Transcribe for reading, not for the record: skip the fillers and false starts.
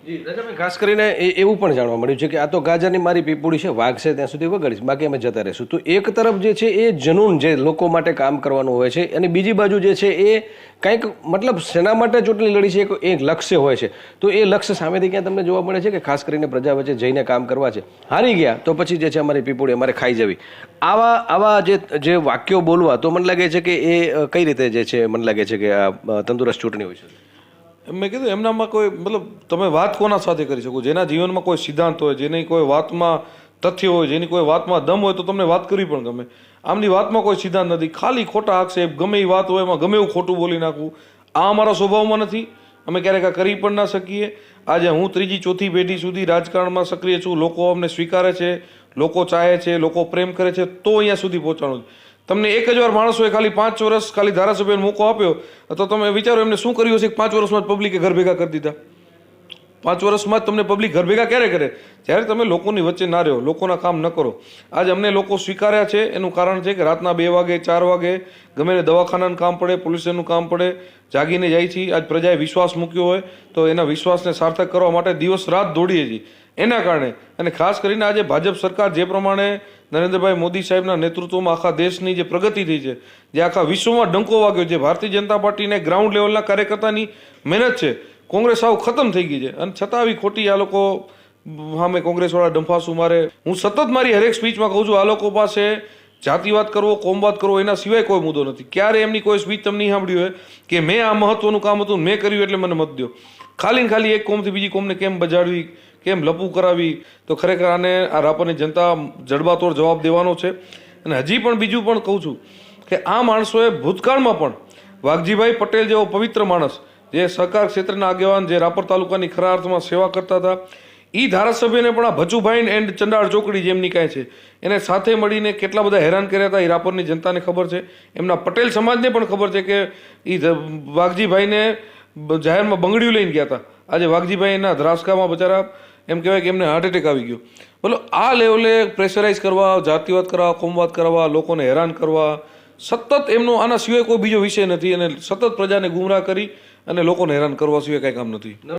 જી રાજાભાઈ, ખાસ કરીને એવું પણ જાણવા મળ્યું છે કે આ તો ગાજરની મારી પીપુડી છે, વાગશે ત્યાં સુધી વગાડીશ, બાકી અમે જતા રહીશું. તો એક તરફ જે છે એ જનૂન જે લોકો માટે કામ કરવાનું હોય છે, અને બીજી બાજુ જે છે એ કંઈક મતલબ શેના માટે ચૂંટણી લડી છે એક લક્ષ્ય હોય છે. તો એ લક્ષ્ય સામેથી ક્યાં તમને જોવા મળે છે કે ખાસ કરીને પ્રજા વચ્ચે જઈને કામ કરવા છે, હારી ગયા તો પછી જે છે અમારી પીપુડી અમારે ખાઈ જવી, આવા જે વાક્યો બોલવા, તો મને લાગે છે કે એ કઈ રીતે જે છે મને લાગે છે કે આ તંદુરસ્ત ચૂંટણી હોય છે. મેં કીધું એમનામાં કોઈ મતલબ તમે વાત કોના સાથે કરી શકો, જેના જીવનમાં કોઈ સિદ્ધાંત હોય, જેની કોઈ વાતમાં તથ્ય હોય, જેની કોઈ વાતમાં દમ હોય તો તમને વાત કરવી પણ ગમે. આમની વાતમાં કોઈ સિદ્ધાંત નથી, ખાલી ખોટા આક્ષેપ, ગમે એ વાત હોય એમાં ગમે એવું ખોટું બોલી નાખવું, આ અમારા સ્વભાવમાં નથી. અમે ક્યારેક આ કરી પણ ના શકીએ. આજે હું ત્રીજી ચોથી પેઢી સુધી રાજકારણમાં સક્રિય છું, લોકો અમને સ્વીકારે છે, લોકો ચાહે છે, લોકો પ્રેમ કરે છે, તો અહીંયા સુધી પહોંચાડું. તમને એક જ વાર માણસોએ ખાલી 5 વર્ષ ખાલી ધારાસભ્યને મોકો આપ્યો તો તમે વિચારો એમને શું કર્યું હશે. 5 વર્ષમાં જ પબ્લિકે ઘર ભેગા કરી દીધા. 5 વર્ષમાં જ તમને પબ્લિક ઘર ભેગા ક્યારે કરે? જ્યારે તમે લોકોની વચ્ચે ના રહ્યો, લોકોના કામ ન કરો. આજે અમને લોકો સ્વીકાર્યા છે, એનું કારણ છે કે રાતના 2 વાગે 4 વાગે ગમે તે દવાખાનાનું કામ પડે, પોલીસનું કામ પડે, જાગીને જાય છે. આજ પ્રજાએ વિશ્વાસ મૂક્યો હોય તો એના વિશ્વાસને સાર્થક કરવા માટે દિવસ રાત દોડીએ છીએ. એના કારણે અને ખાસ કરીને આજે ભાજપ સરકાર જે પ્રમાણે નરેન્દ્રભાઈ મોદી સાહેબના નેતૃત્વમાં આખા દેશની જે પ્રગતિ થઈ છે, જે આખા વિશ્વમાં ડંકો વાગ્યો છે, ભારતીય જનતા પાર્ટીને ગ્રાઉન્ડ લેવલના કાર્યકર્તાની મહેનત છે, કોંગ્રેસ આવું ખતમ થઈ ગઈ છે. અને છતાં આવી ખોટી આ લોકો સામે કોંગ્રેસવાળા ડંફાસું મારે. હું સતત મારી હરેક સ્પીચમાં કહું છું, આ લોકો પાસે જાતિવાદ કરવો, કોમવાદ કરવો એના સિવાય કોઈ મુદ્દો નથી. ક્યારે એમની કોઈ સ્પીચ તમને નહીં સાંભળ્યું હોય કે મેં આ મહત્વનું કામ હતું મેં કર્યું એટલે મને મત દો. ખાલી ને ખાલી એક કોમથી બીજી કોમને કેમ બજાડવી, કેમ લપું કરાવી, તો ખરેખર આને આ રાપરની જનતા જડબાતોડ જવાબ દેવાનો છે. અને હજી પણ બીજું પણ કહું છું કે આ માણસોએ ભૂતકાળમાં પણ વાઘજીભાઈ પટેલ જેવો પવિત્ર માણસ, જે સહકાર ક્ષેત્રના આગેવાન, જે રાપર તાલુકાની ખરા અર્થમાં સેવા કરતા હતા, એ ધારાસભ્યને પણ આ ભચુભાઈ એન્ડ ચંડાળ ચોકડી જેમની કાંઈ છે એને સાથે મળીને કેટલા બધા હેરાન કર્યા હતા એ રાપરની જનતાને ખબર છે. એમના પટેલ સમાજને પણ ખબર છે કે એ વાઘજીભાઈને જાહેરમાં બંગડીઓ લઈને ગયા હતા. આજે વાઘજીભાઈ એના ધ્રાસકામાં બચારા એમ કહેવાય કે એમને હાર્ટ એટેક આવી ગયો. બોલો, આ લેવલે પ્રેશરાઇઝ કરવા, જાતિવાદ કરવા, કોમવાદ કરવા, લોકોને હેરાન કરવા, સતત એમનો આના સિવાય કોઈ બીજો વિષય નથી. અને સતત પ્રજાને ગુમરાહ કરી અને લોકોને હેરાન કરવા સિવાય કાંઈ કામ નથી.